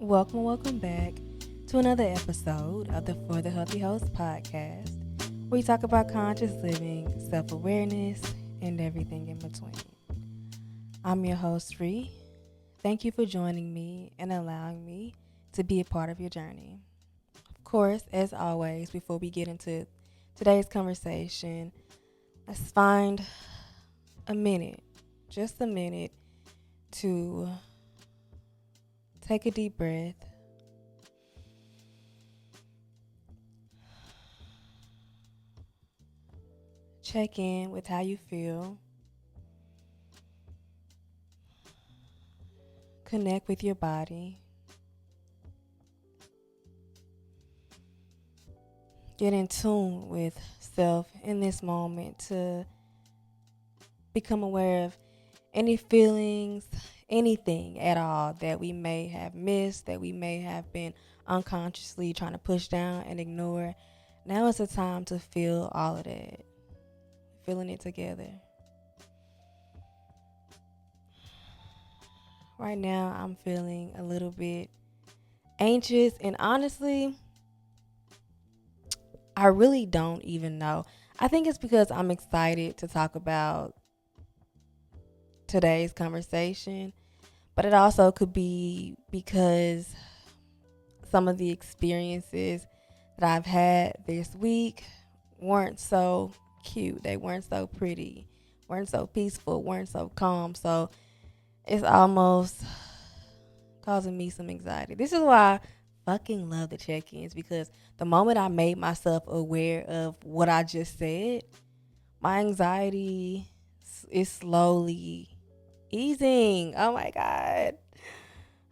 Welcome back to another episode of the For the Healthy Host podcast, where we talk about conscious living, self-awareness, and everything in between. I'm your host, Ree. Thank you for joining me and allowing me to be a part of your journey. Of course, as always, before we get into today's conversation, let's find a minute, just a minute, to take a deep breath. Check in with how you feel. Connect with your body. Get in tune with self in this moment to become aware of any feelings, anything at all that we may have missed, that we may have been unconsciously trying to push down and ignore. Now is the time to feel all of that, feeling it together. Right now, I'm feeling a little bit anxious, and honestly, I really don't even know. I think it's because I'm excited to talk about today's conversation, but it also could be because some of the experiences that I've had this week weren't so cute. They weren't so pretty, weren't so peaceful, weren't so calm. So it's almost causing me some anxiety. This is why I fucking love the check-ins, because the moment I made myself aware of what I just said, my anxiety is slowly easing. Oh my God.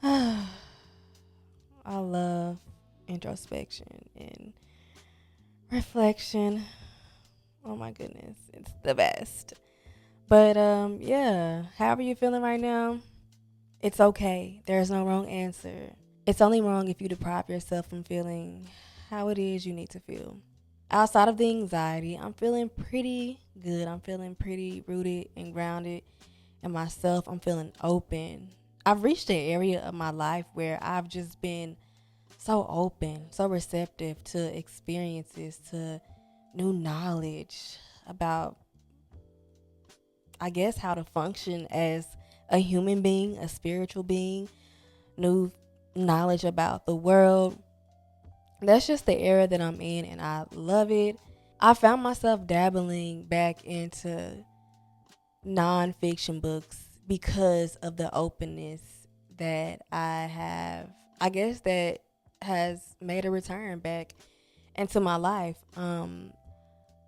I love introspection and reflection. Oh my goodness. It's the best. But yeah, however you're feeling right now, it's okay. There's no wrong answer. It's only wrong if you deprive yourself from feeling how it is you need to feel. Outside of the anxiety, I'm feeling pretty good. I'm feeling pretty rooted and grounded in myself. I'm feeling open. I've reached an area of my life where I've just been so open, so receptive to experiences, to new knowledge about, I guess, how to function as a human being, a spiritual being, new knowledge about the world. That's just the era that I'm in, and I love it. I found myself dabbling back into nonfiction books because of the openness that I have, I guess, that has made a return back into my life.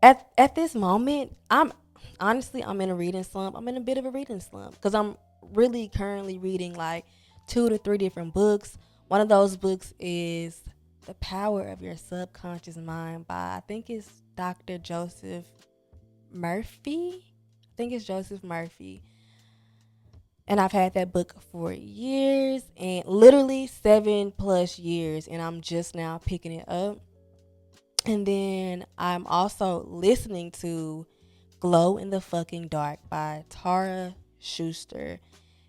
At this moment, I'm in a reading slump. I'm in a bit of a reading slump because I'm really currently reading like 2 to 3 different books. One of those books is The Power of Your Subconscious Mind by, I think it's Dr. Joseph Murphy. I think it's Joseph Murphy. And I've had that book for years, and literally 7+ years, and I'm just now picking it up. And then I'm also listening to Glow in the Fucking Dark by Tara Schuster.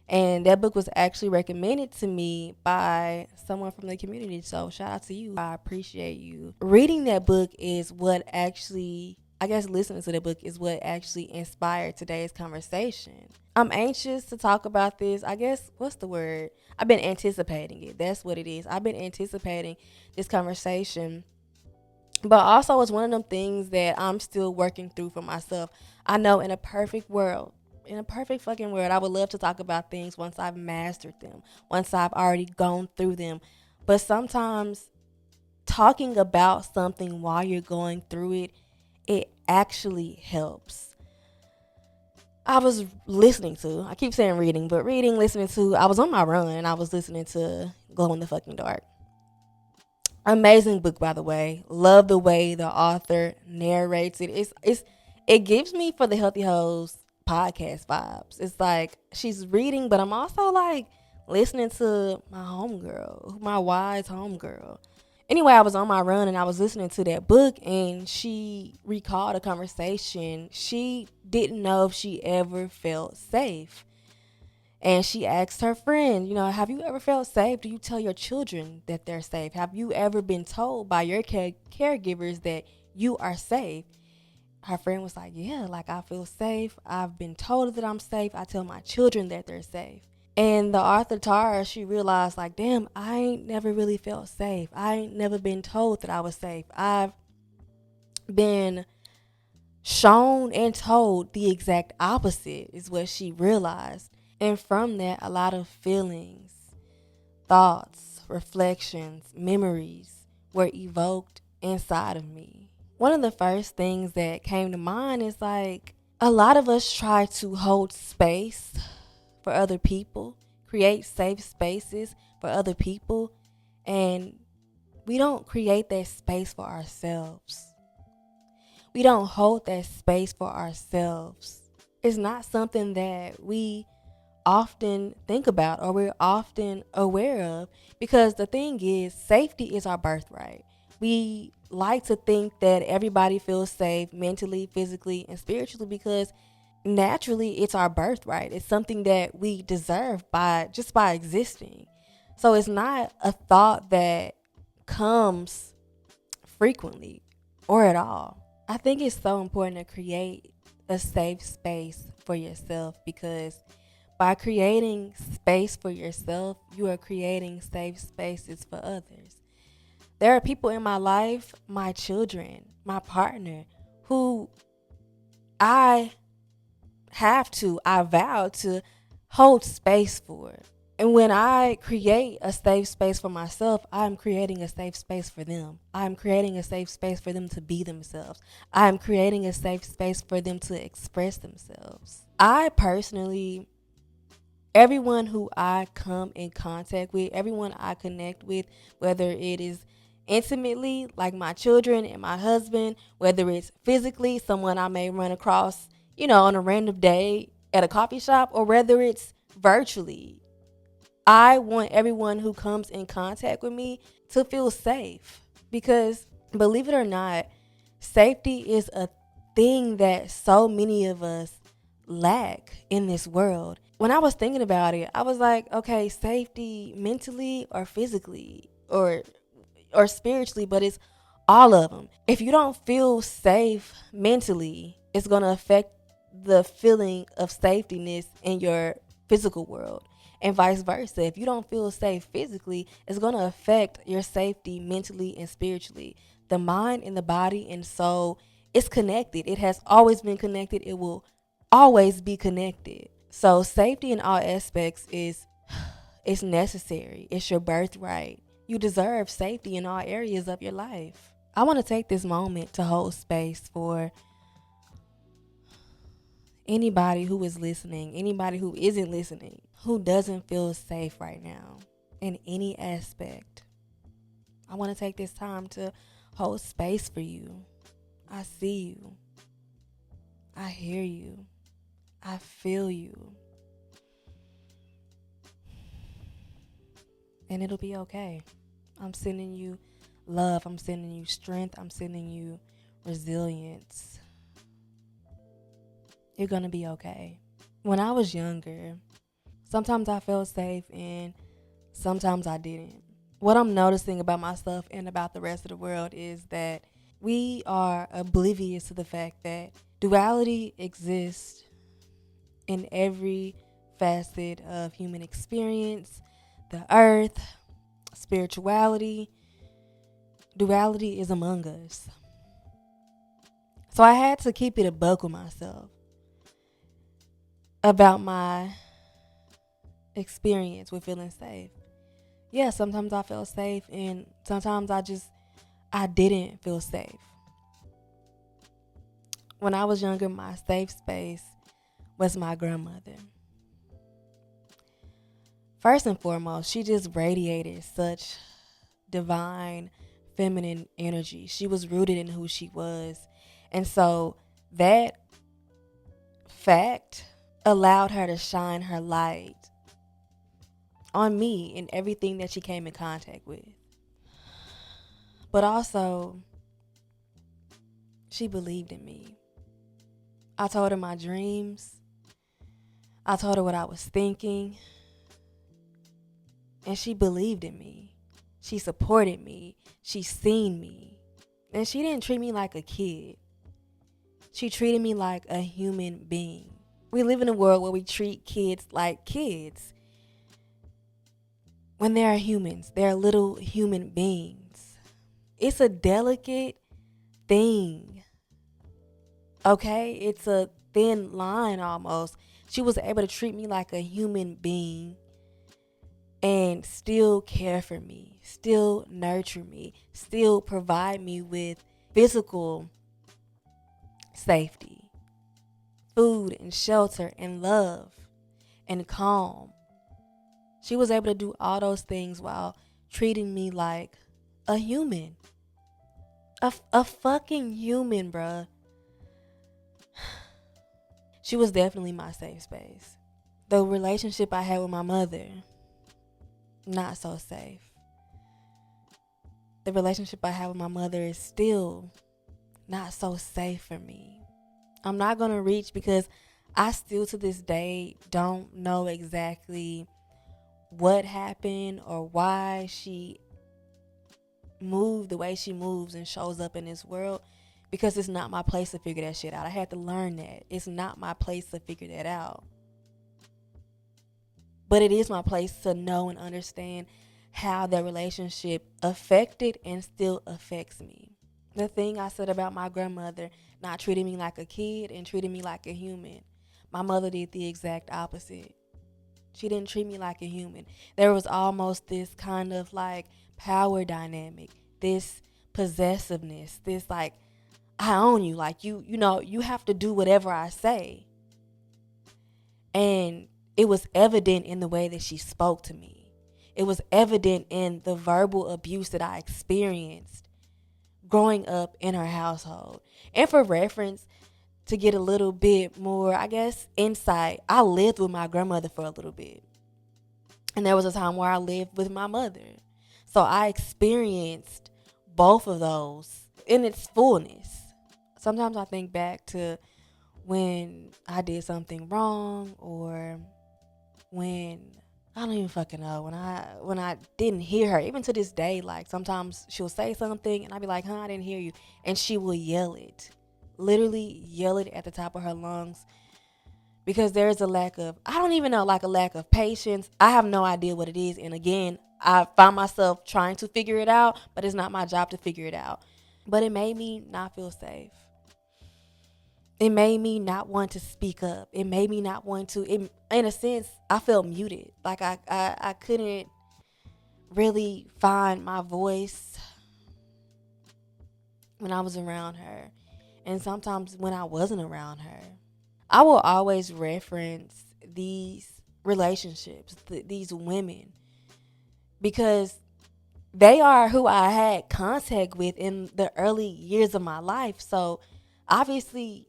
And that book was actually recommended to me by someone from the community. So shout out to you. I appreciate you. Reading that book is what actually, I guess listening to the book is what actually inspired today's conversation. I'm anxious to talk about this. I guess, what's the word? I've been anticipating it. That's what it is. I've been anticipating this conversation. But also, it's one of them things that I'm still working through for myself. I know in a perfect world, in a perfect fucking world, I would love to talk about things once I've mastered them, once I've already gone through them. But sometimes talking about something while you're going through it, it actually helps. I was listening to, I keep saying reading, but listening to, I was on my run and I was listening to Glow in the Fucking Dark. Amazing book, by the way. Love the way the author narrates it. It gives me For the Healthy Hoes podcast vibes. It's like she's reading, but I'm also like listening to my homegirl, my wise homegirl. Anyway, I was on my run and I was listening to that book, and she recalled a conversation. She didn't know if she ever felt safe. And she asked her friend, have you ever felt safe? Do you tell your children that they're safe? Have you ever been told by your caregivers that you are safe? Her friend was like, yeah, like I feel safe. I've been told that I'm safe. I tell my children that they're safe. And the author Tara, she realized like, damn, I ain't never really felt safe. I ain't never been told that I was safe. I've been shown and told the exact opposite is what she realized. And from that, a lot of feelings, thoughts, reflections, memories were evoked inside of me. One of the first things that came to mind is like a lot of us try to hold space for other people, create safe spaces for other people, and we don't create that space for ourselves. We don't hold that space for ourselves. It's not something that we often think about or we're often aware of, because the thing is, safety is our birthright. We like to think that everybody feels safe mentally, physically, and spiritually because naturally it's our birthright. It's something that we deserve by existing. So it's not a thought that comes frequently or at all. I think it's so important to create a safe space for yourself, because by creating space for yourself, you are creating safe spaces for others. There are people in my life, my children, my partner, who I vow to hold space for. And when I create a safe space for myself, I'm creating a safe space for them. I'm creating a safe space for them to be themselves. I'm creating a safe space for them to express themselves. I personally, everyone who I come in contact with, everyone I connect with, whether it is intimately, like my children and my husband, whether it's physically, someone I may run across, on a random day at a coffee shop, or whether it's virtually, I want everyone who comes in contact with me to feel safe, because believe it or not, safety is a thing that so many of us lack in this world. When I was thinking about it, I was like, okay, safety mentally or physically or spiritually, but it's all of them. If you don't feel safe mentally, it's going to affect the feeling of safetyness in your physical world, and vice versa. If you don't feel safe physically, it's going to affect your safety mentally and spiritually. The mind and the body and soul is connected. It has always been connected. It will always be connected. So safety in all aspects is it's necessary. It's your birthright. You deserve safety in all areas of your life. I want to take this moment to hold space for anybody who is listening, anybody who isn't listening, who doesn't feel safe right now in any aspect. I want to take this time to hold space for you. I see you. I hear you. I feel you. And it'll be okay. I'm sending you love. I'm sending you strength. I'm sending you resilience. You're going to be okay. When I was younger, sometimes I felt safe and sometimes I didn't. What I'm noticing about myself and about the rest of the world is that we are oblivious to the fact that duality exists in every facet of human experience, the earth, spirituality. Duality is among us. So I had to keep it a buck with myself about my experience with feeling safe. Yeah, sometimes I felt safe and sometimes I didn't feel safe. When I was younger, my safe space was my grandmother. First and foremost, she just radiated such divine feminine energy. She was rooted in who she was. And so that fact allowed her to shine her light on me and everything that she came in contact with. But also, she believed in me. I told her my dreams. I told her what I was thinking, and she believed in me. She supported me. She seen me. And she didn't treat me like a kid. She treated me like a human being. We live in a world where we treat kids like kids. When they are humans, they're little human beings. It's a delicate thing. Okay? It's a thin line almost. She was able to treat me like a human being and still care for me, still nurture me, still provide me with physical safety, food and shelter and love and calm. She was able to do all those things while treating me like a human. A fucking human, bruh. She was definitely my safe space. The relationship I had with my mother, not so safe. The relationship I have with my mother is still not so safe for me. I'm not going to reach because I still to this day don't know exactly what happened or why she moved the way she moves and shows up in this world, because it's not my place to figure that shit out. I had to learn that. It's not my place to figure that out. But it is my place to know and understand how that relationship affected and still affects me. The thing I said about my grandmother not treating me like a kid and treating me like a human, my mother did the exact opposite. She didn't treat me like a human. There was almost this kind of like power dynamic, this possessiveness, this like, I own you, like you know, you have to do whatever I say. And it was evident in the way that she spoke to me. It was evident in the verbal abuse that I experienced growing up in her household. And for reference, to get a little bit more, I guess, insight, I lived with my grandmother for a little bit. And there was a time where I lived with my mother. So I experienced both of those in its fullness. Sometimes I think back to when I did something wrong, or when I don't even fucking know, when I didn't hear her. Even to this day, like sometimes she'll say something and I'll be like, I didn't hear you. And she will yell it. Literally yell it at the top of her lungs, because there's a lack of, I don't even know, like a lack of patience. I have no idea what it is. And again, I find myself trying to figure it out, but it's not my job to figure it out. But it made me not feel safe. It made me not want to speak up. It made me not want to, in a sense, I felt muted. Like I couldn't really find my voice when I was around her. And sometimes when I wasn't around her. I will always reference these relationships, these women, because they are who I had contact with in the early years of my life. So obviously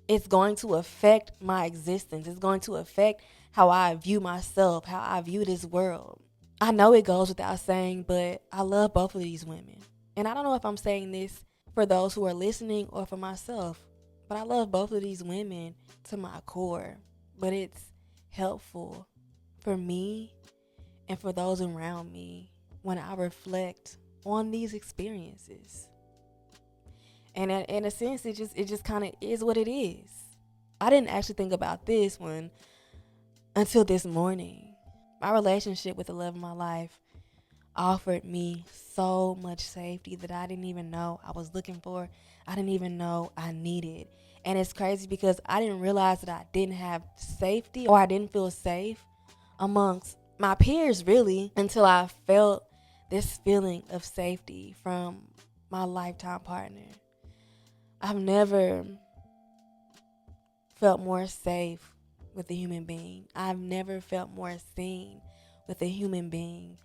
it's going to affect my existence. It's going to affect how I view myself, how I view this world. I know it goes without saying, but I love both of these women. And I don't know if I'm saying this for those who are listening or for myself, but I love both of these women to my core. But it's helpful for me and for those around me when I reflect on these experiences. And in a sense, it just kind of is what it is. I didn't actually think about this one until this morning. My relationship with the love of my life offered me so much safety that I didn't even know I was looking for. I didn't even know I needed. And it's crazy because I didn't realize that I didn't have safety, or I didn't feel safe amongst my peers really, until I felt this feeling of safety from my lifetime partner. I've never felt more safe with a human being. I've never felt more seen with a human being.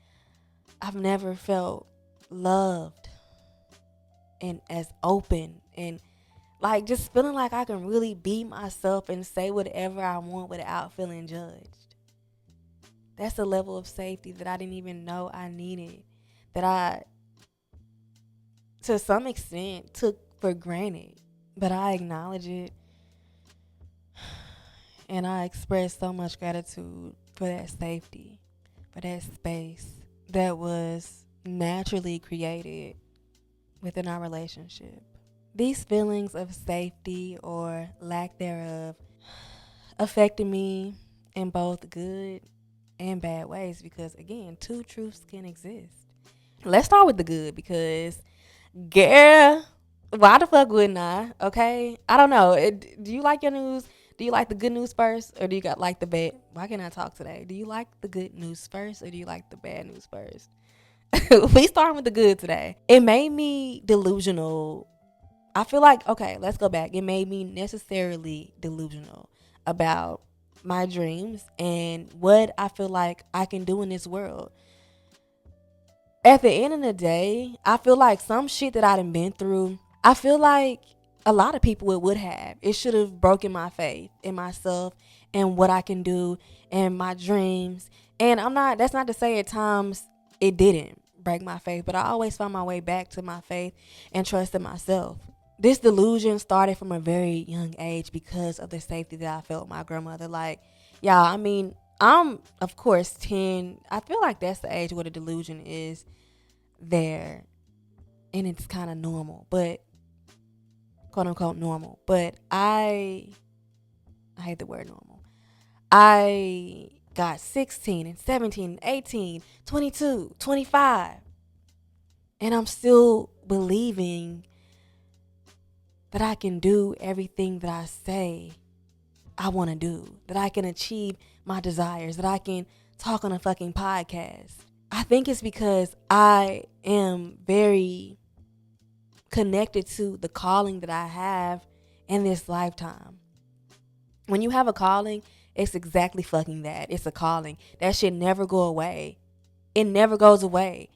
I've never felt loved and as open and like just feeling like I can really be myself and say whatever I want without feeling judged. That's a level of safety that I didn't even know I needed, that I, to some extent, took for granted. But I acknowledge it And I express so much gratitude for that safety, for that space that was naturally created within our relationship. These feelings of safety or lack thereof affected me in both good and bad ways because, again, two truths can exist. Let's start with the good because, girl, why the fuck wouldn't I? Okay? I don't know. Do you like your news? Do you like the good news first or do you got like the bad? Why can't I talk today? Do you like the good news first or do you like the bad news first? We starting with the good today. It made me delusional. I feel like, okay, let's go back. It made me necessarily delusional about my dreams and what I feel like I can do in this world. At the end of the day, I feel like some shit that I done been through, I feel like a lot of people it would have. It should have broken my faith in myself and what I can do and my dreams. And that's not to say at times it didn't break my faith, but I always found my way back to my faith and trust in myself. This delusion started from a very young age because of the safety that I felt with my grandmother. Like, y'all, I mean, I'm, of course, 10. I feel like that's the age where the delusion is there. And it's kind of normal, but quote unquote normal. But I hate the word normal. I got 16 and 17 and 18, 22, 25. And I'm still believing that I can do everything that I say I want to do, that I can achieve my desires, that I can talk on a fucking podcast. I think it's because I am very connected to the calling that I have in this lifetime. When you have a calling, it's exactly fucking that. It's a calling. That shit never go away. It never goes away.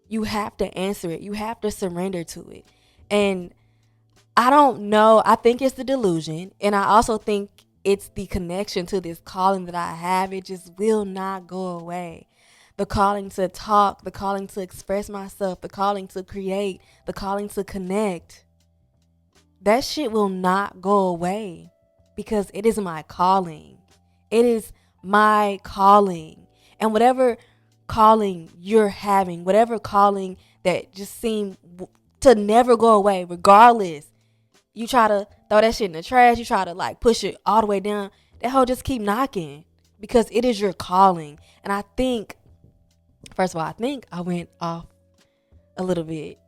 You have to answer it. You have to surrender to it. And I don't know. I think it's the delusion. And I also think it's the connection to this calling that I have. It just will not go away. The calling to talk, the calling to express myself, the calling to create, the calling to connect. That shit will not go away because it is my calling. It is my calling. And whatever calling you're having, whatever calling that just seemed to never go away, regardless, you try to throw that shit in the trash, you try to like push it all the way down, that hoe just keep knocking because it is your calling. And I think, first of all, I think I went off a little bit,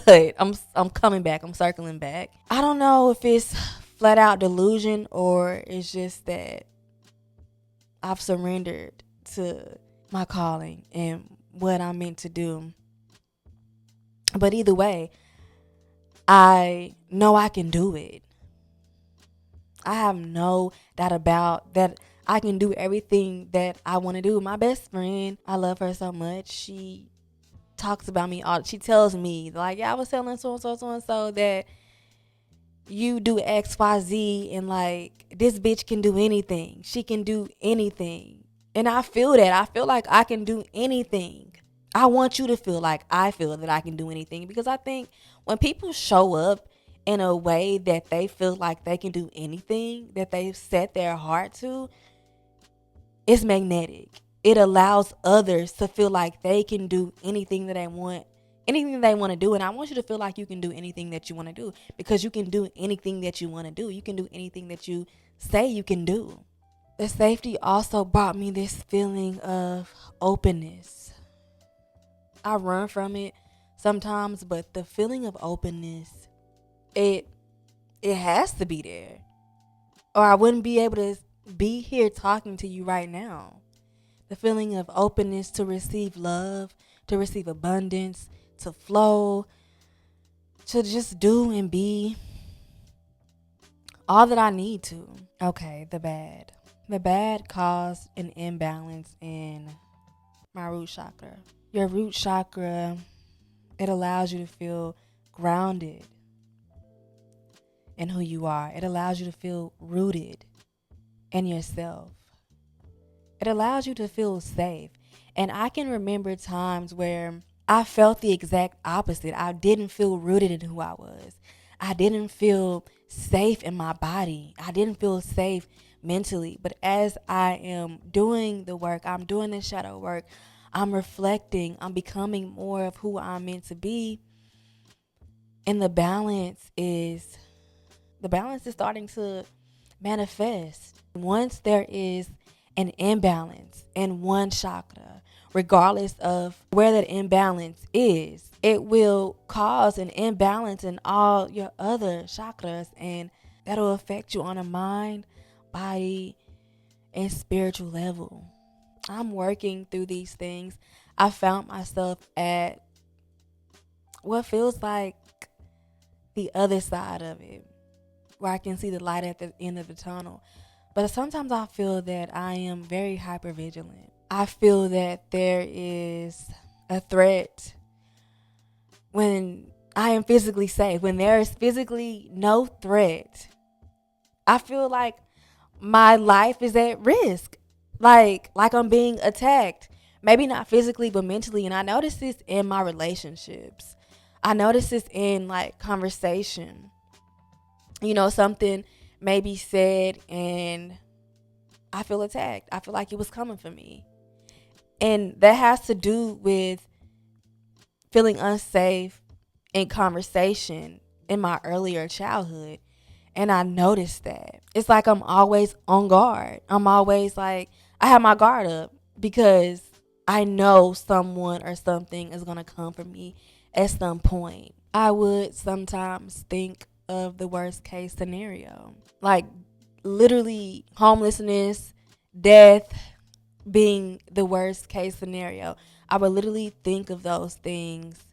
but I'm coming back. I'm circling back. I don't know if it's flat out delusion or it's just that I've surrendered to my calling and what I'm meant to do. But either way, I know I can do it. I have no doubt about that. I can do everything that I want to do. My best friend, I love her so much. She talks about me all. She tells me like, yeah, I was telling so and so that you do X, Y, Z, and like this bitch can do anything. She can do anything, and I feel that. I feel like I can do anything. I want you to feel like I feel that I can do anything because I think when people show up in a way that they feel like they can do anything that they've set their heart to, it's magnetic. It allows others to feel like they can do anything that they want, anything they want to do. And I want you to feel like you can do anything that you want to do because you can do anything that you want to do. You can do anything that you say you can do. The safety also brought me this feeling of openness. I run from it sometimes, but the feeling of openness, it has to be there. Or I wouldn't be able to be here talking to you right now. The feeling of openness to receive love, to receive abundance, to flow, to just do and be all that I need to. Okay, the bad. The bad caused an imbalance in my root chakra. Your root chakra, it allows you to feel grounded in who you are. It allows you to feel rooted in yourself. It allows you to feel safe. And I can remember times where I felt the exact opposite. I didn't feel rooted in who I was. I didn't feel safe in my body. I didn't feel safe mentally. But as I am doing the work, I'm doing the shadow work, I'm reflecting, I'm becoming more of who I'm meant to be. And the balance is starting to manifest. Once there is an imbalance in one chakra, regardless of where that imbalance is, it will cause an imbalance in all your other chakras, and that'll affect you on a mind, body, and spiritual level. I'm working through these things. I found myself at what feels like the other side of it, where I can see the light at the end of the tunnel. But sometimes I feel that I am very hyper vigilant. I feel that there is a threat when I am physically safe. When there is physically no threat, I feel like my life is at risk. Like I'm being attacked. Maybe not physically, but mentally. And I notice this in my relationships. I notice this in like conversation. Something may be said and I feel attacked. I feel like it was coming for me. And that has to do with feeling unsafe in conversation in my earlier childhood. And I noticed that. It's like I'm always on guard. I'm always like, I have my guard up because I know someone or something is going to come for me at some point. I would sometimes think of the worst case scenario, like literally homelessness, death being the worst case scenario. I would literally think of those things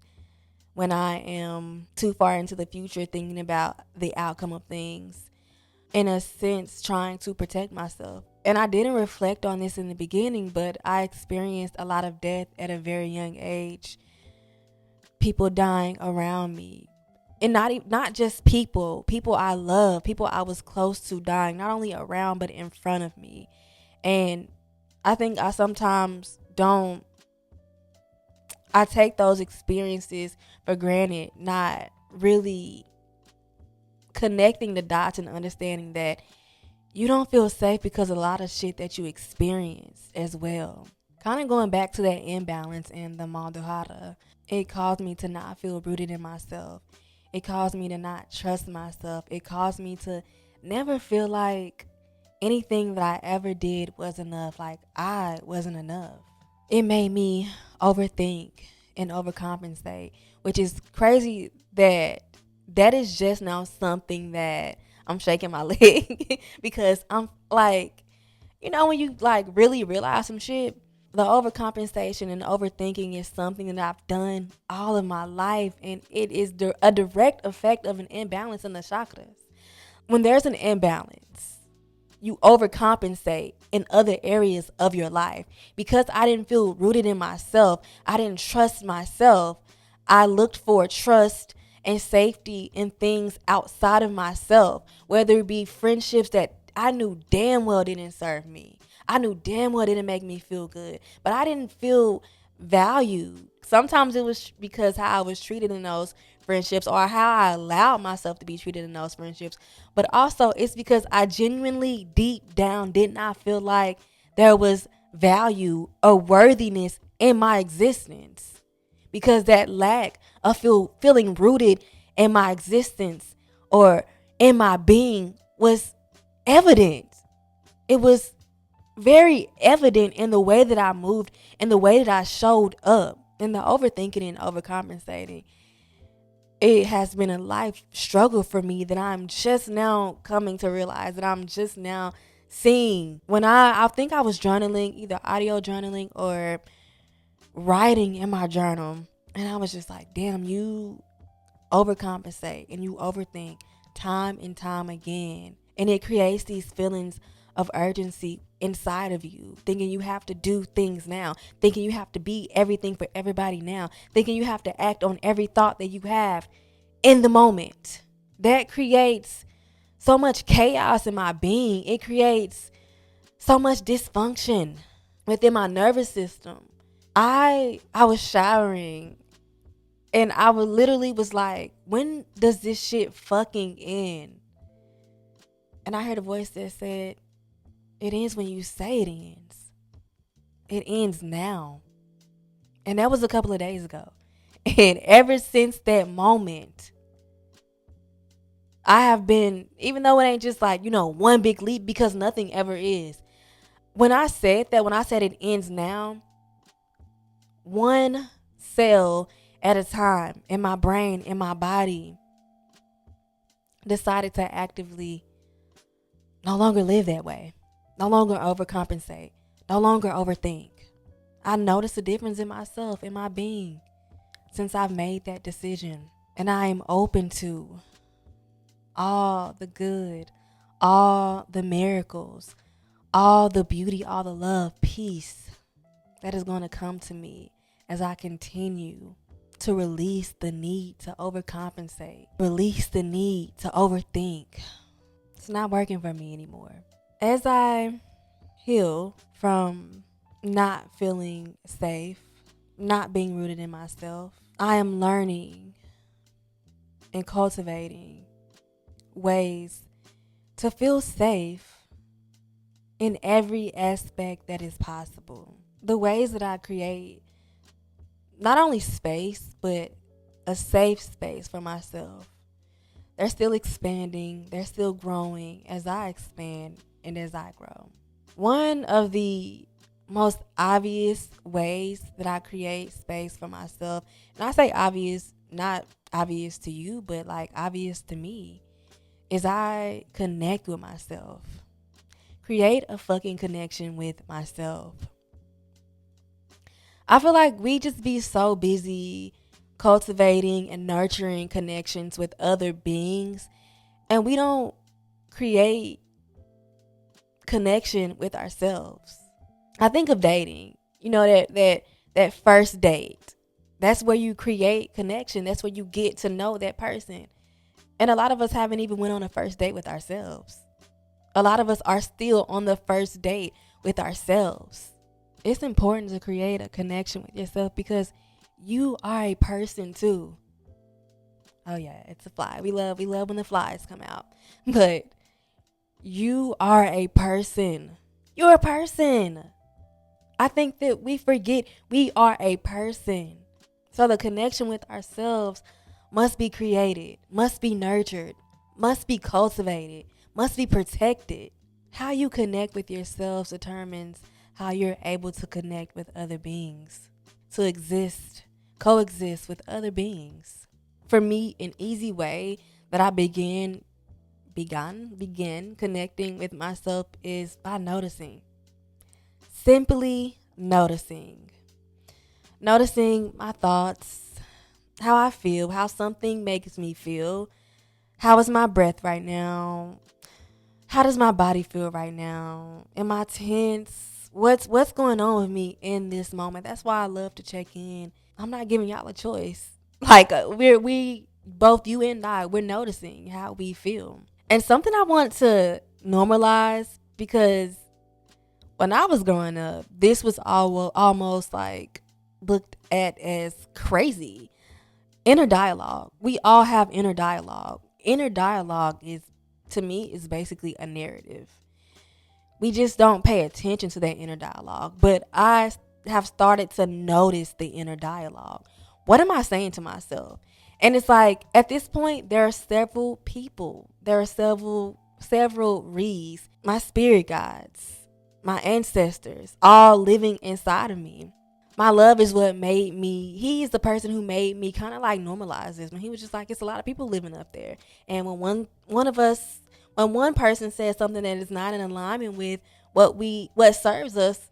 when I am too far into the future, thinking about the outcome of things, in a sense, trying to protect myself. And I didn't reflect on this in the beginning, but I experienced a lot of death at a very young age. People dying around me. And not just people I love, people I was close to dying, not only around, but in front of me. And I think I sometimes I take those experiences for granted, not really connecting the dots and understanding that you don't feel safe because of a lot of shit that you experience as well. Kind of going back to that imbalance in the Mandahara, it caused me to not feel rooted in myself. It caused me to not trust myself. It caused me to never feel like anything that I ever did was enough, like I wasn't enough. It made me overthink and overcompensate, which is crazy that is just now something that I'm shaking my leg because I'm like, when you like really realize some shit, the overcompensation and overthinking is something that I've done all of my life, and it is a direct effect of an imbalance in the chakras. When there's an imbalance, you overcompensate in other areas of your life. Because I didn't feel rooted in myself, I didn't trust myself, I looked for trust and safety in things outside of myself, whether it be friendships that I knew damn well didn't serve me. I knew damn well didn't make me feel good, but I didn't feel valued. Sometimes it was because how I was treated in those friendships or how I allowed myself to be treated in those friendships. But also it's because I genuinely deep down did not feel like there was value or worthiness in my existence. Because that lack of feeling rooted in my existence or in my being was evident. It was very evident in the way that I moved, in the way that I showed up, in the overthinking and overcompensating. It has been a life struggle for me that I'm just now coming to realize, that I'm just now seeing. When I think I was journaling, either audio journaling or writing in my journal, and I was just like, damn, you overcompensate and you overthink time and time again. And it creates these feelings of urgency inside of you, thinking you have to do things now, thinking you have to be everything for everybody now, thinking you have to act on every thought that you have in the moment. That creates so much chaos in my being. It creates so much dysfunction within my nervous system. I was showering and I literally was like, when does this shit fucking end? And I heard a voice that said, It ends when you say it ends. It ends now. And that was a couple of days ago. And ever since that moment, I have been, even though it ain't just like, one big leap, because nothing ever is. When I said it ends now, one cell at a time in my brain, in my body, decided to actively no longer live that way, no longer overcompensate, no longer overthink. I noticed a difference in myself, in my being, since I've made that decision. And I am open to all the good, all the miracles, all the beauty, all the love, peace that is going to come to me as I continue to release the need to overcompensate, release the need to overthink. It's not working for me anymore. As I heal from not feeling safe, not being rooted in myself, I am learning and cultivating ways to feel safe in every aspect that is possible. The ways that I create not only space, but a safe space for myself. They're still expanding, they're still growing as I expand and as I grow. One of the most obvious ways that I create space for myself, and I say obvious, not obvious to you, but like obvious to me, is I connect with myself. Create a fucking connection with myself. I feel like we just be so busy cultivating and nurturing connections with other beings, and we don't create connection with ourselves. I think of dating, that first date. That's where you create connection. That's where you get to know that person. And a lot of us haven't even went on a first date with ourselves. A lot of us are still on the first date with ourselves. It's important to create a connection with yourself because you are a person too. Oh yeah, it's a fly. We love when the flies come out. But you are a person. You're a person. I think that we forget we are a person. So the connection with ourselves must be created, must be nurtured, must be cultivated, must be protected. How you connect with yourself determines how you're able to connect with other beings, to exist, coexist with other beings. For me, an easy way that I began connecting with myself is by noticing. Simply noticing. Noticing my thoughts, how I feel, how something makes me feel. How is my breath right now? How does my body feel right now? Am I tense? What's going on with me in this moment? That's why I love to check in. I'm not giving y'all a choice. Like we both, you and I, we're noticing how we feel. And something I want to normalize, because when I was growing up, this was almost like looked at as crazy. Inner dialogue. We all have inner dialogue. Inner dialogue to me, is basically a narrative. We just don't pay attention to that inner dialogue. But I have started to notice the inner dialogue. What am I saying to myself? And it's like, at this point, there are several people. There are several Rees, my spirit guides, my ancestors, all living inside of me. My love is what made me, he's the person who made me kind of like normalize this. When he was just like, it's a lot of people living up there. And when when one person says something that is not in alignment with what serves us,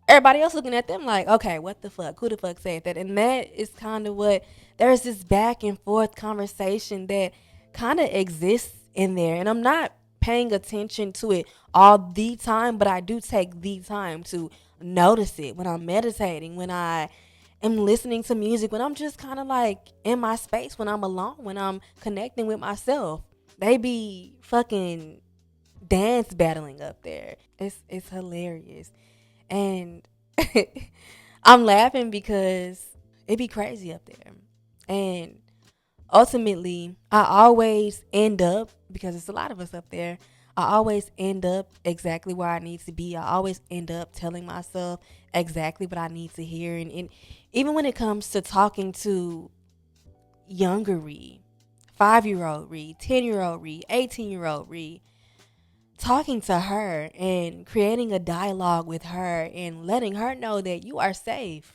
everybody else looking at them like, okay, what the fuck? Who the fuck said that? And that is kind of what, there's this back and forth conversation that kind of exists in there. And I'm not paying attention to it all the time, but I do take the time to notice it when I'm meditating, when I am listening to music, when I'm just kind of like in my space, when I'm alone, when I'm connecting with myself. They be fucking dance battling up there. It's hilarious. And I'm laughing because it be crazy up there. And ultimately, I always end up, because it's a lot of us up there, I always end up exactly where I need to be. I always end up telling myself exactly what I need to hear. And even when it comes to talking to younger Ree, 5-year-old Ree, 10-year-old Ree, 18-year-old Ree, talking to her and creating a dialogue with her and letting her know that you are safe,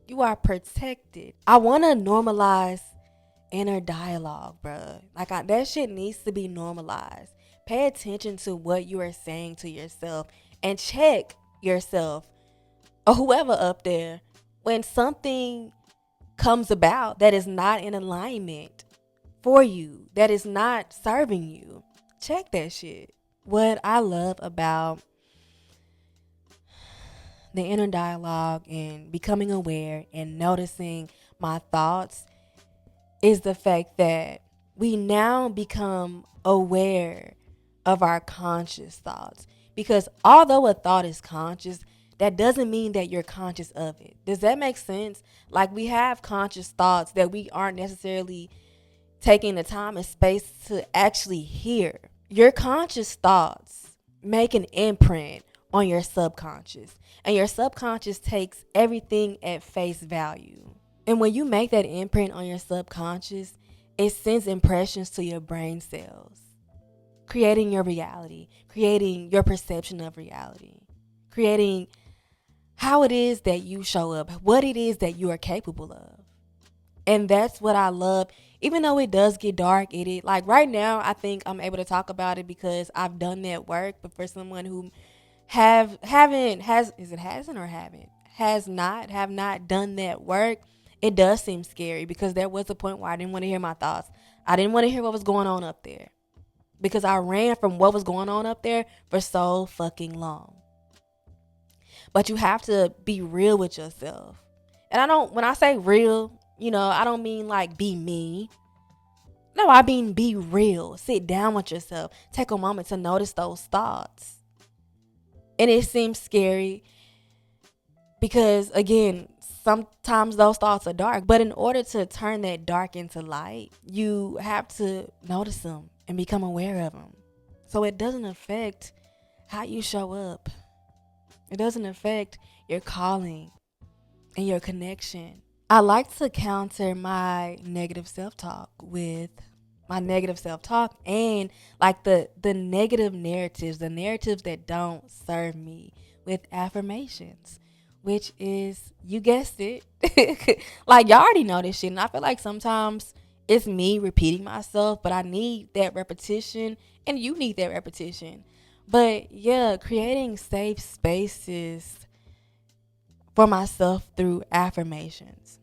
you are protected. I want to normalize inner dialogue, bruh. That shit needs to be normalized. Pay attention to what you are saying to yourself and check yourself or whoever up there when something comes about that is not in alignment for you, that is not serving you. Check that shit. What I love about the inner dialogue and becoming aware and noticing my thoughts is the fact that we now become aware of our conscious thoughts. Because although a thought is conscious, that doesn't mean that you're conscious of it. Does that make sense? Like, we have conscious thoughts that we aren't necessarily taking the time and space to actually hear. Your conscious thoughts make an imprint on your subconscious, and your subconscious takes everything at face value. And when you make that imprint on your subconscious, it sends impressions to your brain cells, creating your reality, creating your perception of reality, creating how it is that you show up, what it is that you are capable of. And that's what I love. Even though it does get dark, like right now, I think I'm able to talk about it because I've done that work. But for someone who have not done that work, it does seem scary, because there was a point where I didn't want to hear my thoughts. I didn't want to hear what was going on up there, because I ran from what was going on up there for so fucking long. But you have to be real with yourself. And when I say real, I don't mean like be mean. No, I mean be real. Sit down with yourself. Take a moment to notice those thoughts. And it seems scary because, again, sometimes those thoughts are dark. But in order to turn that dark into light, you have to notice them and become aware of them, so it doesn't affect how you show up. It doesn't affect your calling and your connection. I like to counter my negative self-talk with my negative self-talk and like the negative narratives, the narratives that don't serve me, with affirmations, which is, you guessed it, like y'all already know this shit. And I feel like sometimes it's me repeating myself, but I need that repetition and you need that repetition. But yeah, creating safe spaces for myself through affirmations.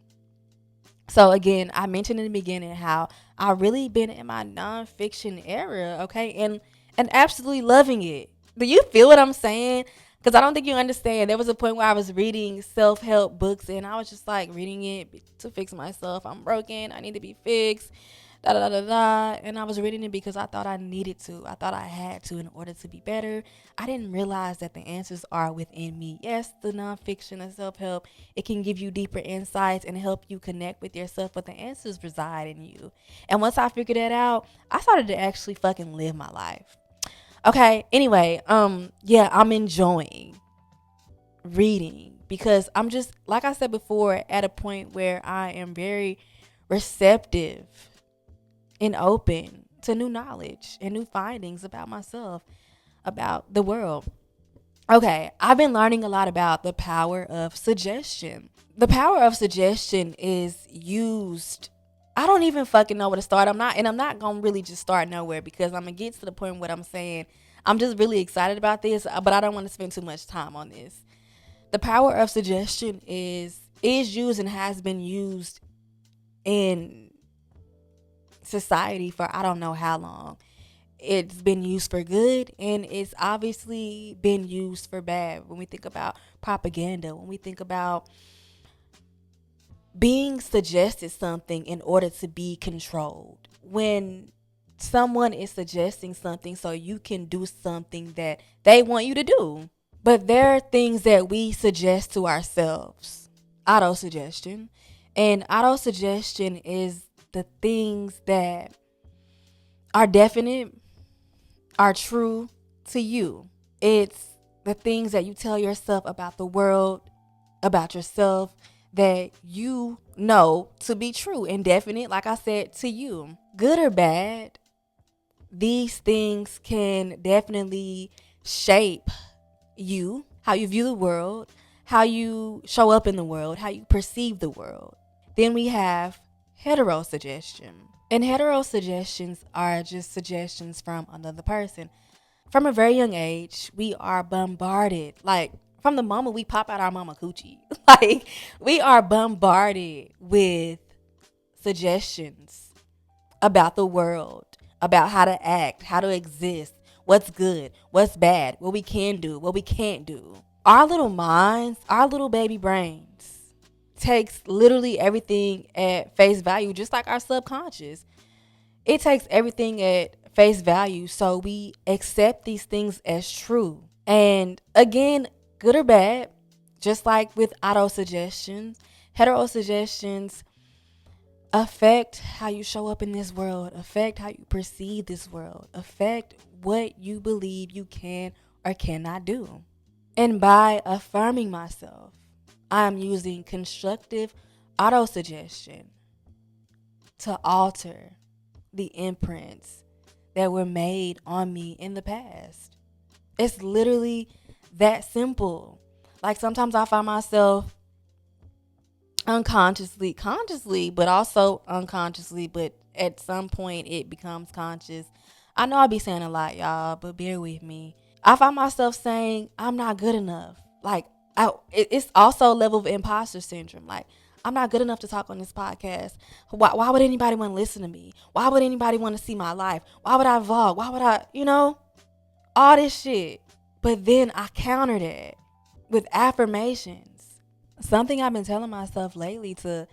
So again, I mentioned in the beginning how I really been in my nonfiction era, okay, and absolutely loving it. Do you feel what I'm saying? Because I don't think you understand. There was a point where I was reading self-help books and I was just like reading it to fix myself. I'm broken. I need to be fixed. Da da da da. And I was reading it because I thought I needed to. I thought I had to in order to be better. I didn't realize that the answers are within me. Yes, the nonfiction and self-help, it can give you deeper insights and help you connect with yourself, but the answers reside in you. And once I figured that out, I started to actually fucking live my life. Okay, anyway, yeah, I'm enjoying reading because I'm just, like I said before, at a point where I am very receptive and open to new knowledge and new findings about myself, about the world. Okay, I've been learning a lot about the power of suggestion. The power of suggestion is used, I don't even fucking know where to start. I'm not going to really just start nowhere because I'm going to get to the point what I'm saying. I'm just really excited about this, but I don't want to spend too much time on this. The power of suggestion is used and has been used in society for I don't know how long. It's been used for good and it's obviously been used for bad. When we think about propaganda, when we think about being suggested something in order to be controlled, when someone is suggesting something so you can do something that they want you to do. But there are things that we suggest to ourselves. Auto-suggestion. And auto-suggestion is the things that are definite are true to you. It's the things that you tell yourself about the world, about yourself, that you know to be true and definite, like I said, to you. Good or bad, these things can definitely shape you, how you view the world, how you show up in the world, how you perceive the world. Then we have heterosuggestion. And heterosuggestions are just suggestions from another person. From a very young age, we are bombarded, like from the moment we pop out our mama coochie, like we are bombarded with suggestions about the world, about how to act, how to exist, what's good, what's bad, what we can do, what we can't do. Our little minds, our little baby brains takes literally everything at face value, just like our subconscious. It takes everything at face value, so we accept these things as true. And again, good or bad, just like with autosuggestions, heterosuggestions affect how you show up in this world, affect how you perceive this world, affect what you believe you can or cannot do. And by affirming myself, I am using constructive autosuggestion to alter the imprints that were made on me in the past. It's literally that simple. Like sometimes I find myself consciously, but also unconsciously, but at some point it becomes conscious. I know I be saying a lot, y'all, but bear with me. I find myself saying I'm not good enough. Like it's also a level of imposter syndrome. Like I'm not good enough to talk on this podcast. Why would anybody want to listen to me? Why would anybody want to see my life? Why would I vlog? Why would I, all this shit. But then I counter that with affirmations. Something I've been telling myself lately to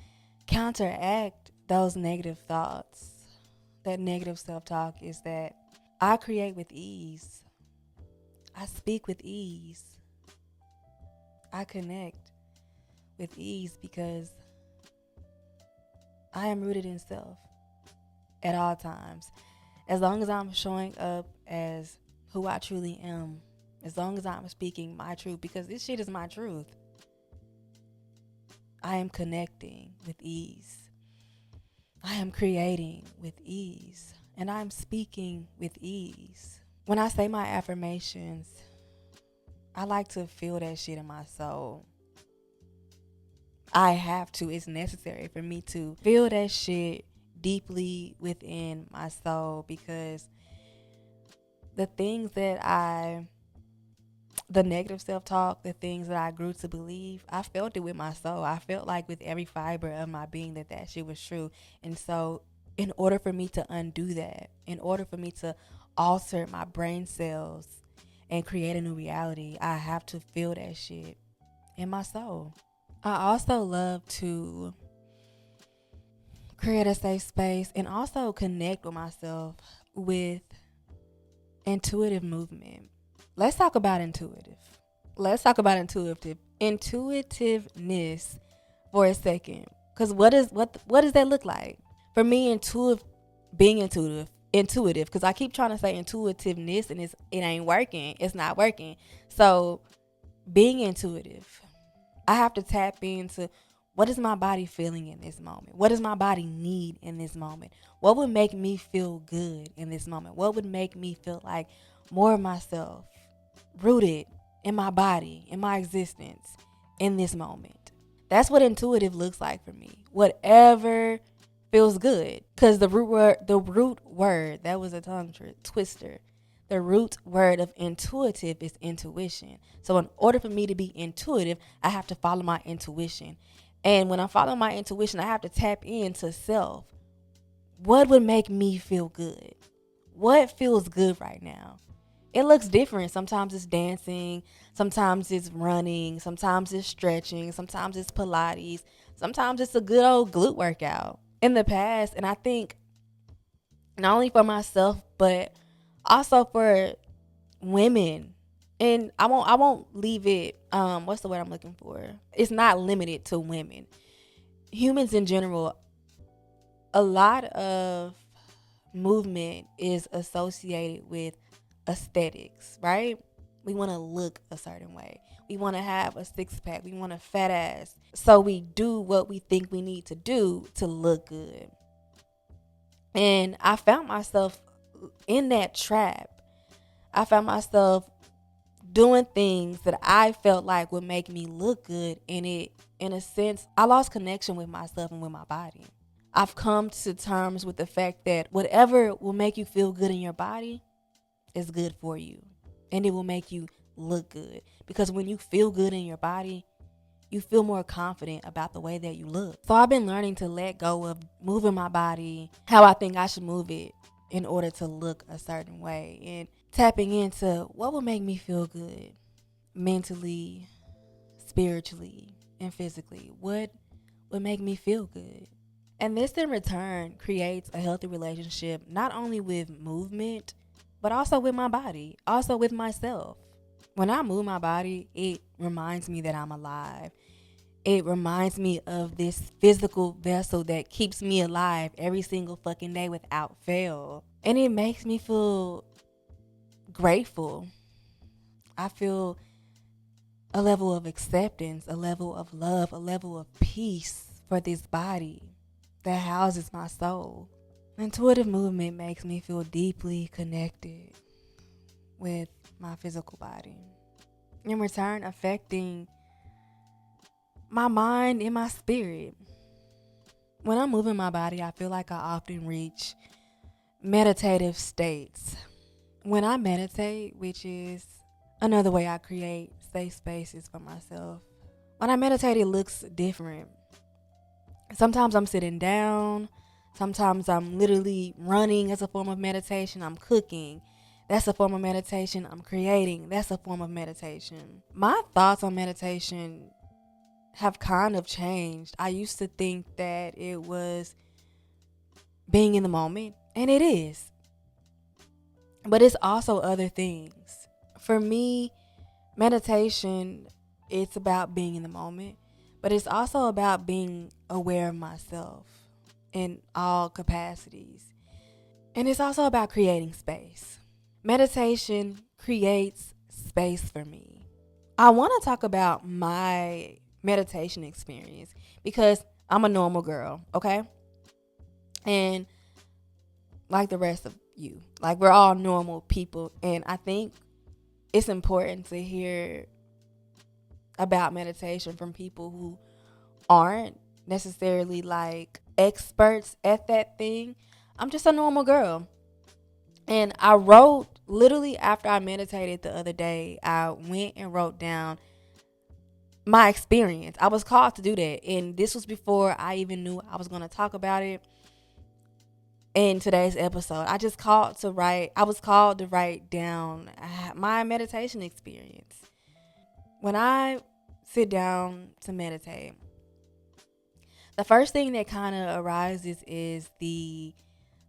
counteract those negative thoughts, that negative self-talk, is that I create with ease. I speak with ease. I connect with ease because I am rooted in self at all times. As long as I'm showing up as who I truly am, as long as I'm speaking my truth, because this shit is my truth, I am connecting with ease. I am creating with ease. And I'm speaking with ease. When I say my affirmations, I like to feel that shit in my soul. I have to. It's necessary for me to feel that shit deeply within my soul, because the negative self-talk, the things that I grew to believe, I felt it with my soul. I felt like with every fiber of my being that shit was true. And so in order for me to undo that, in order for me to alter my brain cells and create a new reality, I have to feel that shit in my soul. I also love to create a safe space and also connect with myself with intuitive movement. Let's talk about intuitiveness for a second. Because what does that look like? For me, being intuitive, because I keep trying to say intuitiveness and it ain't working. It's not working. So being intuitive, I have to tap into what is my body feeling in this moment? What does my body need in this moment? What would make me feel good in this moment? What would make me feel like more of myself, rooted in my body, in my existence, in this moment? That's what intuitive looks like for me. Whatever feels good. Because the root word, that was a tongue twister. The root word of intuitive is intuition. So in order for me to be intuitive, I have to follow my intuition. And when I follow my intuition, I have to tap into self. What would make me feel good? What feels good right now? It looks different. Sometimes it's dancing. Sometimes it's running. Sometimes it's stretching. Sometimes it's Pilates. Sometimes it's a good old glute workout. In the past, and I think not only for myself, but also for women, and I won't leave it, what's the word I'm looking for? It's not limited to women. Humans in general, a lot of movement is associated with aesthetics, right? We want to look a certain way. We want to have a six pack. We want a fat ass. So we do what we think we need to do to look good. And I found myself in that trap. I found myself doing things that I felt like would make me look good. And it, in a sense, I lost connection with myself and with my body. I've come to terms with the fact that whatever will make you feel good in your body is good for you. And it will make you look good. Because when you feel good in your body, you feel more confident about the way that you look. So I've been learning to let go of moving my body how I think I should move it in order to look a certain way. And tapping into what will make me feel good mentally, spiritually, and physically. What would make me feel good? And this in return creates a healthy relationship, not only with movement, but also with my body, also with myself. When I move my body, it reminds me that I'm alive. It reminds me of this physical vessel that keeps me alive every single fucking day without fail. And it makes me feel grateful. I feel a level of acceptance, a level of love, a level of peace for this body that houses my soul. Intuitive movement makes me feel deeply connected with my physical body. In return, affecting my mind and my spirit. When I'm moving my body, I feel like I often reach meditative states. When I meditate, which is another way I create safe spaces for myself, when I meditate, it looks different. Sometimes I'm sitting down. Sometimes I'm literally running as a form of meditation. I'm cooking. That's a form of meditation. I'm creating. That's a form of meditation. My thoughts on meditation have kind of changed. I used to think that it was being in the moment, and it is. But it's also other things. For me, meditation, it's about being in the moment, but it's also about being aware of myself in all capacities. And it's also about creating space. Meditation creates space for me. I want to talk about my meditation experience because I'm a normal girl, okay? And like the rest of you, like we're all normal people. And I think it's important to hear about meditation from people who aren't necessarily like experts at that thing. I'm just a normal girl. And I wrote, literally after I meditated the other day, I went and wrote down my experience. I was called to do that. And this was before I even knew I was going to talk about it in today's episode. I was called to write down my meditation experience. When I sit down to meditate, the first thing that kind of arises is the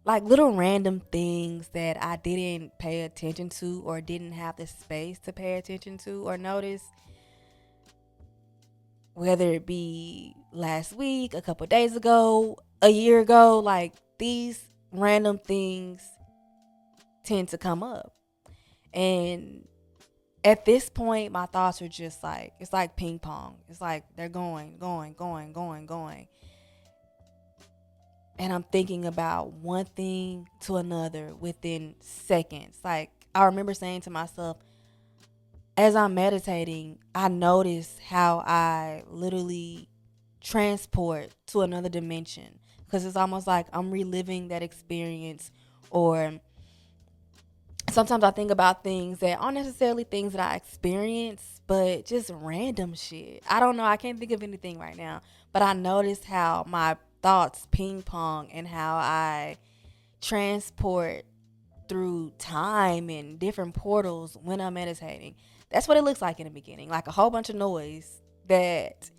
like little random things that I didn't pay attention to or didn't have the space to pay attention to or notice. Whether it be last week, a couple days ago, a year ago, like these random things tend to come up. And at this point, my thoughts are just like, it's like ping pong. It's like they're going. And I'm thinking about one thing to another within seconds. Like I remember saying to myself, as I'm meditating, I notice how I literally transport to another dimension. Because it's almost like I'm reliving that experience. Or sometimes I think about things that aren't necessarily things that I experienced, but just random shit. I don't know. I can't think of anything right now. But I noticed how my thoughts ping pong and how I transport through time and different portals when I'm meditating. That's what it looks like in the beginning. Like a whole bunch of noise that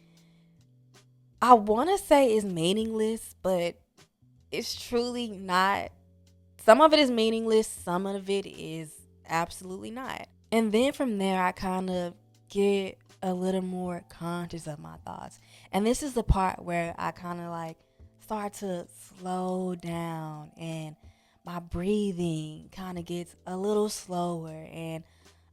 I want to say is meaningless, but it's truly not. Some of it is meaningless. Some of it is absolutely not. And then from there, I kind of get a little more conscious of my thoughts. And this is the part where I kind of like start to slow down and my breathing kind of gets a little slower and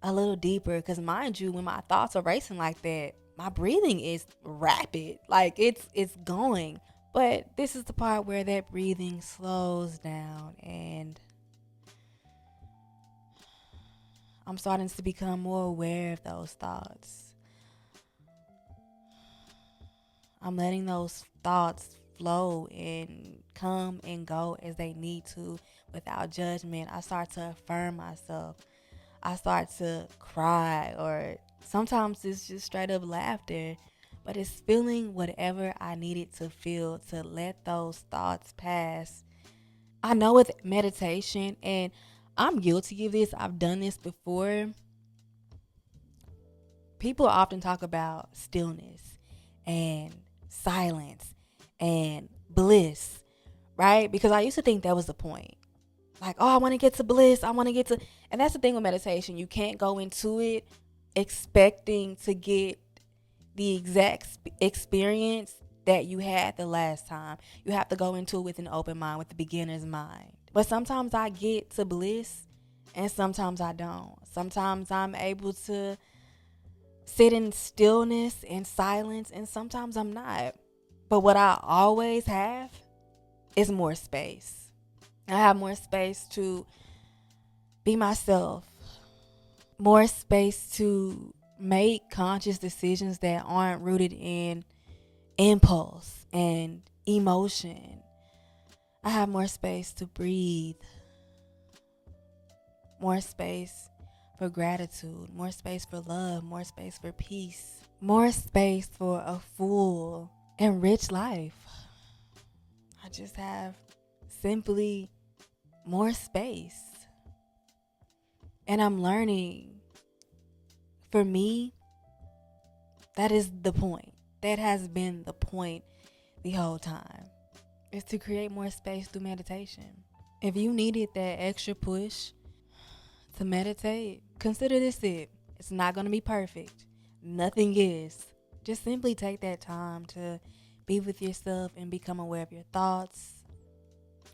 a little deeper. Because mind you, when my thoughts are racing like that, my breathing is rapid. Like it's going. But this is the part where that breathing slows down and I'm starting to become more aware of those thoughts. I'm letting those thoughts flow and come and go as they need to without judgment. I start to affirm myself. I start to cry, or sometimes it's just straight up laughter, but it's feeling whatever I needed to feel to let those thoughts pass. I know with meditation, and I'm guilty of this, I've done this before. People often talk about stillness and silence and bliss, right? Because I used to think that was the point. Like, oh, I want to get to bliss. I want to get to, and that's the thing with meditation. You can't go into it expecting to get the exact experience that you had the last time. You have to go into it with an open mind, with the beginner's mind. But sometimes I get to bliss and sometimes I don't. Sometimes I'm able to sit in stillness and silence, and sometimes I'm not. But what I always have is more space. I have more space to be myself, more space to make conscious decisions that aren't rooted in impulse and emotion. I have more space to breathe, more space for gratitude, more space for love, more space for peace, more space for a full and rich life. I just have simply more space. And I'm learning, for me, that is the point. That has been the point the whole time, is to create more space through meditation. If you needed that extra push to meditate, consider this it. It's not going to be perfect. Nothing is. Just simply take that time to be with yourself and become aware of your thoughts,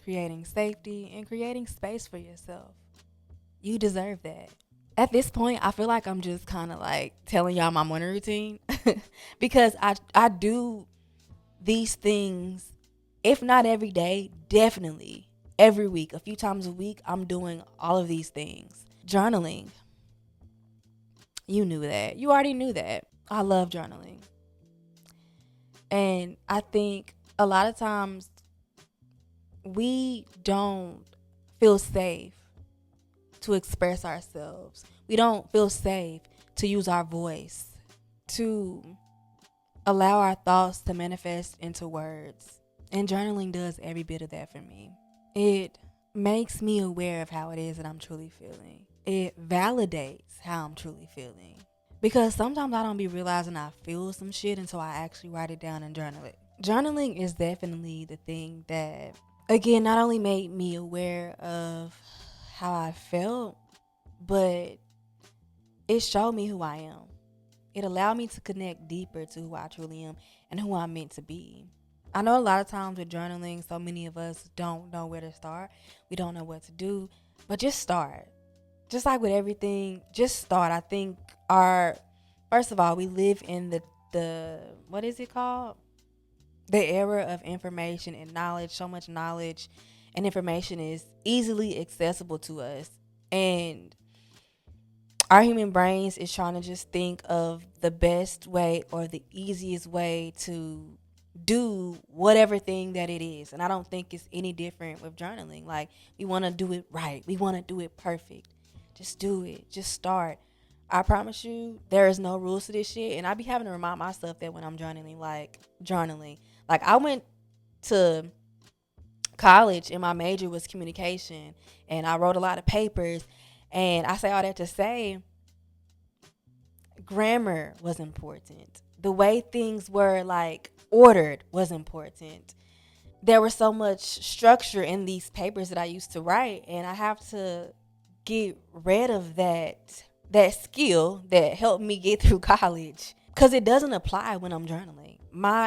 creating safety and creating space for yourself. You deserve that. At this point, I feel like I'm just kind of like telling y'all my morning routine because I do these things, if not every day, definitely every week. A few times a week, I'm doing all of these things. Journaling. You knew that. You already knew that. I love journaling. And I think a lot of times we don't feel safe to express ourselves. We don't feel safe to use our voice, to allow our thoughts to manifest into words. And journaling does every bit of that for me. It makes me aware of how it is that I'm truly feeling. It validates how I'm truly feeling. Because sometimes I don't be realizing I feel some shit until I actually write it down and journal it. Journaling is definitely the thing that, again, not only made me aware of how I felt, but it showed me who I am. It allowed me to connect deeper to who I truly am and who I'm meant to be. I know a lot of times with journaling, so many of us don't know where to start. We don't know what to do, but just start. Just like with everything, just start. I think first of all, we live in the what is it called? The era of information and knowledge. So much knowledge and information is easily accessible to us. And our human brains is trying to just think of the best way or the easiest way to do whatever thing that it is. And I don't think it's any different with journaling. Like, we want to do it right. We want to do it perfect. Just do it. Just start. I promise you, there is no rules to this shit. And I be having to remind myself that when I'm journaling. Like, I went to college and my major was communication. And I wrote a lot of papers. And I say all that to say, grammar was important. The way things were like ordered was important. There was so much structure in these papers that I used to write, and I have to get rid of that skill that helped me get through college, because it doesn't apply when I'm journaling.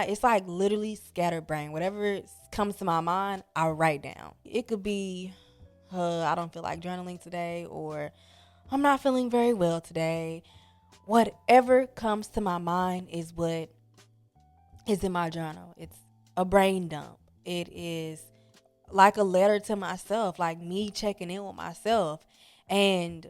It's like literally scatterbrain. Whatever comes to my mind, I write down. It could be I don't feel like journaling today, or I'm not feeling very well today. Whatever comes to my mind is what is in my journal. It's a brain dump. It is like a letter to myself, like me checking in with myself. And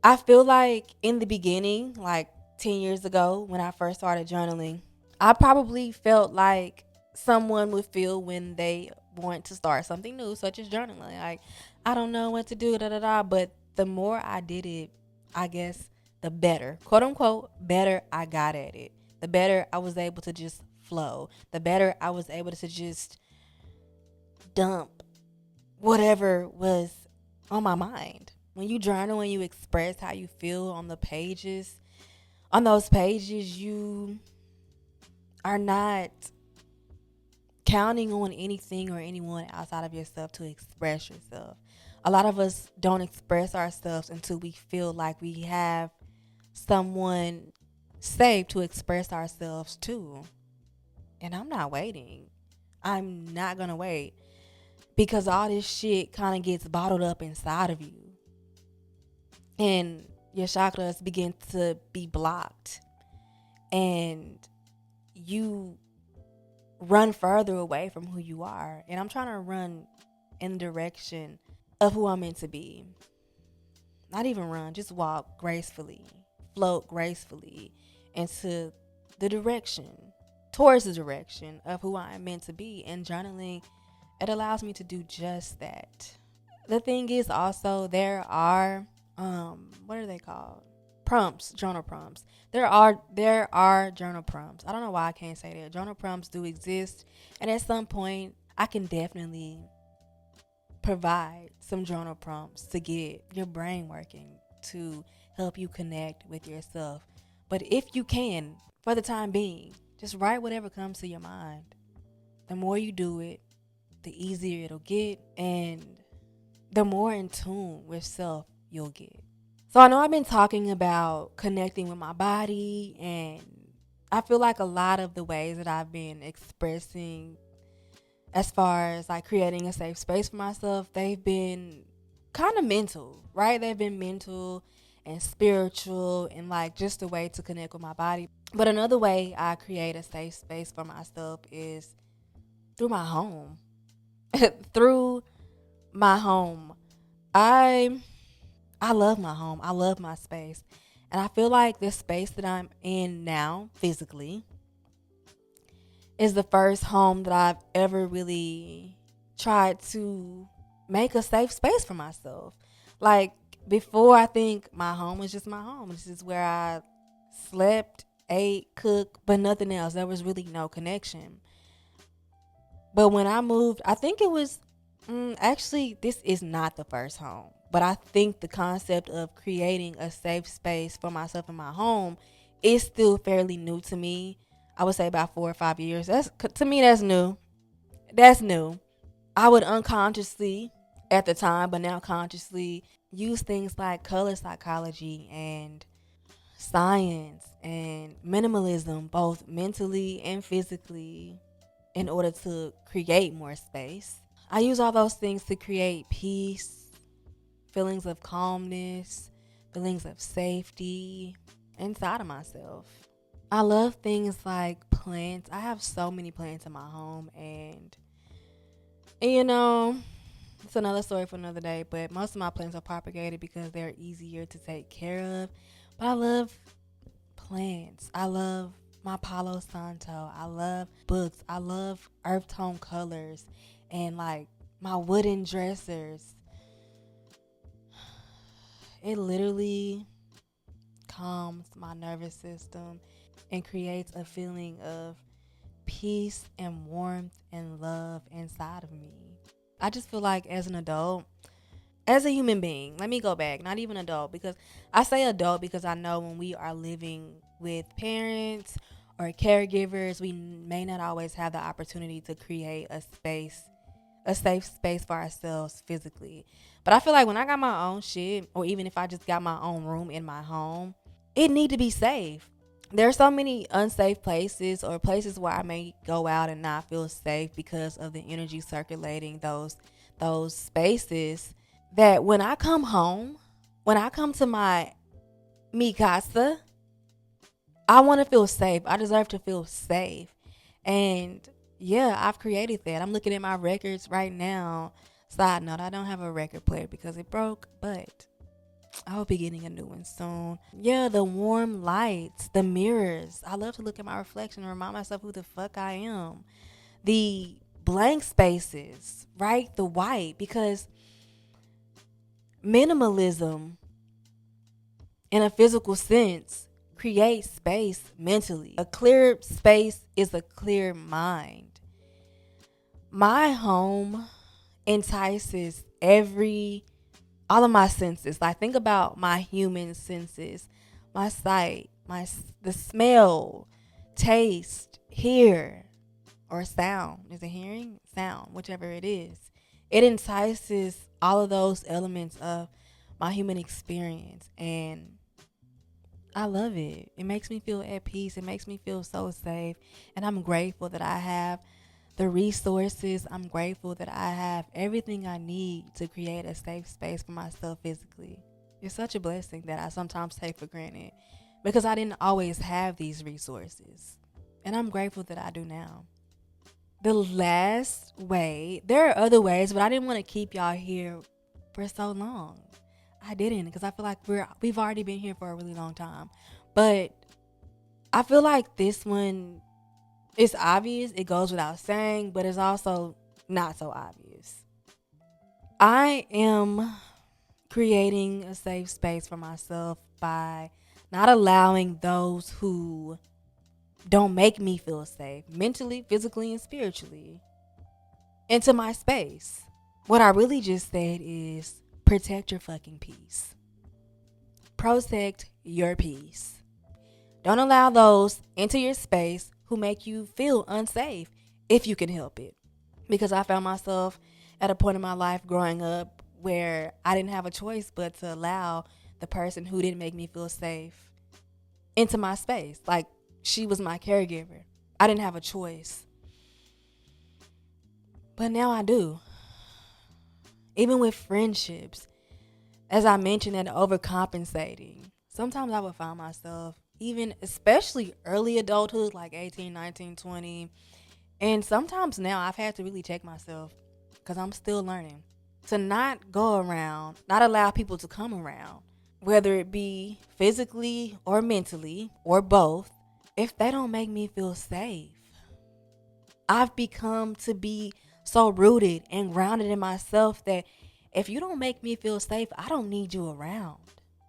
I feel like in the beginning, like 10 years ago when I first started journaling, I probably felt like someone would feel when they want to start something new, such as journaling. Like, I don't know what to do, da da da. But the more I did it, I guess the better, quote unquote, better I got at it. The better I was able to just flow. The better I was able to just dump whatever was on my mind. When you journal and you express how you feel on the pages, on those pages, you are not counting on anything or anyone outside of yourself to express yourself. A lot of us don't express ourselves until we feel like we have someone safe to express ourselves to. And I'm not waiting. I'm not going to wait, because all this shit kind of gets bottled up inside of you. And your chakras begin to be blocked. And you run further away from who you are. And I'm trying to run in the direction of who I'm meant to be. Not even run, just walk gracefully, float gracefully into the direction, towards the direction of who I am meant to be. And journaling, it allows me to do just that. The thing is also, there are, what are they called? Prompts, journal prompts. There are journal prompts. I don't know why I can't say that. Journal prompts do exist, and at some point I can definitely provide some journal prompts to get your brain working, to help you connect with yourself. But if you can, for the time being, just write whatever comes to your mind. The more you do it, the easier it'll get, and the more in tune with self you'll get. So I know I've been talking about connecting with my body, and I feel like a lot of the ways that I've been expressing as far as like creating a safe space for myself, they've been kind of mental, right? They've been mental and spiritual, and like just a way to connect with my body. But another way I create a safe space for myself is through my home. Through my home. I love my home. I love my space. And I feel like this space that I'm in now, physically, is the first home that I've ever really tried to make a safe space for myself. Like, before, I think my home was just my home. This is where I slept, ate, cooked, but nothing else. There was really no connection. But when I moved, I think it was, actually, this is not the first home. But I think the concept of creating a safe space for myself in my home is still fairly new to me. I would say about 4 or 5 years. To me, that's new. That's new. I would unconsciously, at the time, but now consciously, use things like color psychology and science and minimalism, both mentally and physically, in order to create more space. I use all those things to create peace, feelings of calmness, feelings of safety inside of myself. I love things like plants. I have so many plants in my home, and you know, it's another story for another day, but most of my plants are propagated because they're easier to take care of. But I love plants. I love my Palo Santo. I love books. I love earth tone colors and like my wooden dressers. It literally calms my nervous system and creates a feeling of peace and warmth and love inside of me. I just feel like as an adult, as a human being, let me go back, not even adult, because I say adult because I know when we are living with parents or caregivers, we may not always have the opportunity to create a space, a safe space for ourselves physically. But I feel like when I got my own shit, or even if I just got my own room in my home, it need to be safe. There are so many unsafe places or places where I may go out and not feel safe because of the energy circulating those spaces, that when I come home, when I come to my mi casa, I want to feel safe. I deserve to feel safe. And yeah, I've created that. I'm looking at my records right now. Side note, I don't have a record player because it broke, but I will be getting a new one soon. Yeah, the warm lights, the mirrors. I love to look at my reflection and remind myself who the fuck I am. The blank spaces, right? The white, because minimalism in a physical sense creates space mentally. A clear space is a clear mind. My home entices all of my senses. Like, think about my human senses, my sight, the smell, taste, hear, or sound. Is it hearing? Sound, whichever it is. It entices all of those elements of my human experience, and I love it. It makes me feel at peace. It makes me feel so safe, and I'm grateful that I have the resources. I'm grateful that I have everything I need to create a safe space for myself physically. It's such a blessing that I sometimes take for granted because I didn't always have these resources. And I'm grateful that I do now. The last way, there are other ways, but I didn't want to keep y'all here for so long. I didn't, because I feel like we've already been here for a really long time. But I feel like this one, it's obvious, it goes without saying, but it's also not so obvious. I am creating a safe space for myself by not allowing those who don't make me feel safe, mentally, physically, and spiritually, into my space. What I really just said is protect your fucking peace. Protect your peace. Don't allow those into your space who make you feel unsafe if you can help it. Because I found myself at a point in my life growing up where I didn't have a choice but to allow the person who didn't make me feel safe into my space. Like, she was my caregiver. I didn't have a choice. But now I do. Even with friendships, as I mentioned, that overcompensating. Sometimes I would find myself, even especially early adulthood, like 18, 19, 20. And sometimes now I've had to really check myself because I'm still learning to not go around, not allow people to come around, whether it be physically or mentally or both, if they don't make me feel safe. I've become to be so rooted and grounded in myself that if you don't make me feel safe, I don't need you around.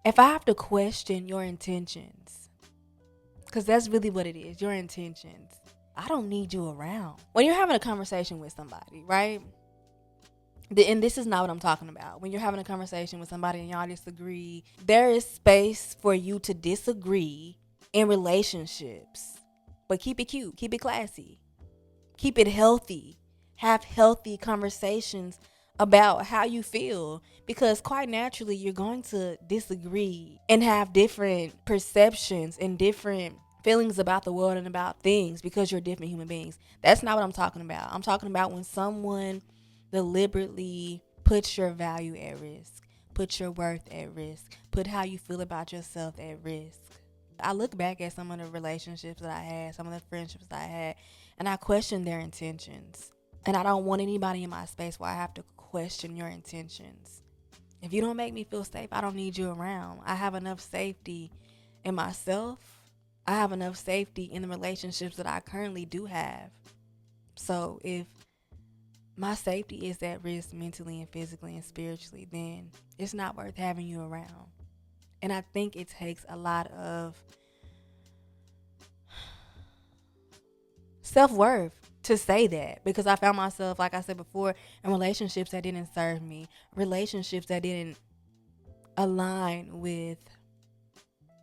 If I have to question your intentions, because that's really what it is, your intentions, I don't need you around. When you're having a conversation with somebody, right? And this is not what I'm talking about. When you're having a conversation with somebody and y'all disagree, there is space for you to disagree in relationships. But keep it cute, keep it classy, keep it healthy. Have healthy conversations about how you feel, because quite naturally you're going to disagree and have different perceptions and different feelings about the world and about things because you're different human beings. That's not what I'm talking about. I'm talking about when someone deliberately puts your value at risk, put your worth at risk, put how you feel about yourself at risk. I look back at some of the relationships that I had, some of the friendships that I had, and I question their intentions. And I don't want anybody in my space where I have to question your intentions. If you don't make me feel safe, I don't need you around. I have enough safety in myself. I have enough safety in the relationships that I currently do have. So if my safety is at risk mentally and physically and spiritually, then it's not worth having you around. And I think it takes a lot of self-worth to say that, because I found myself, like I said before, in relationships that didn't serve me, relationships that didn't align with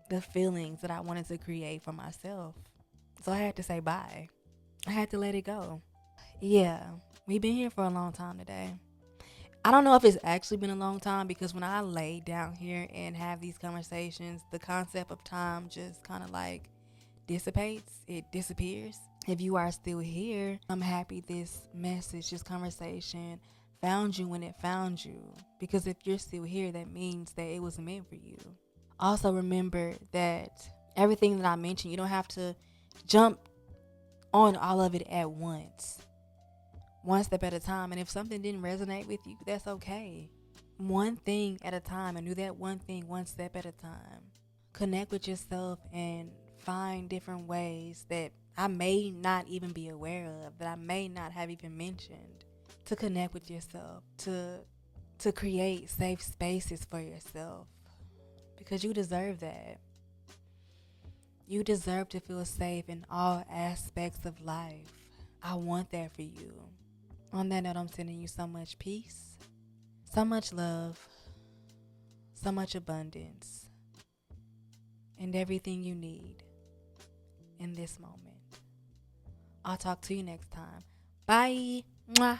the feelings that I wanted to create for myself. So I had to say bye. I had to let it go. Yeah, we've been here for a long time today. I don't know if it's actually been a long time, because when I lay down here and have these conversations, the concept of time just kind of like dissipates, it disappears. If you are still here, I'm happy this message, this conversation found you when it found you. Because if you're still here, that means that it was meant for you. Also, remember that everything that I mentioned, you don't have to jump on all of it at once. One step at a time. And if something didn't resonate with you, that's okay. One thing at a time, and do that one thing one step at a time. Connect with yourself and find different ways that I may not even be aware of, that I may not have even mentioned, to connect with yourself, to create safe spaces for yourself, because you deserve that. You deserve to feel safe in all aspects of life. I want that for you. On that note, I'm sending you so much peace, so much love, so much abundance, and everything you need in this moment. I'll talk to you next time. Bye. Mwah.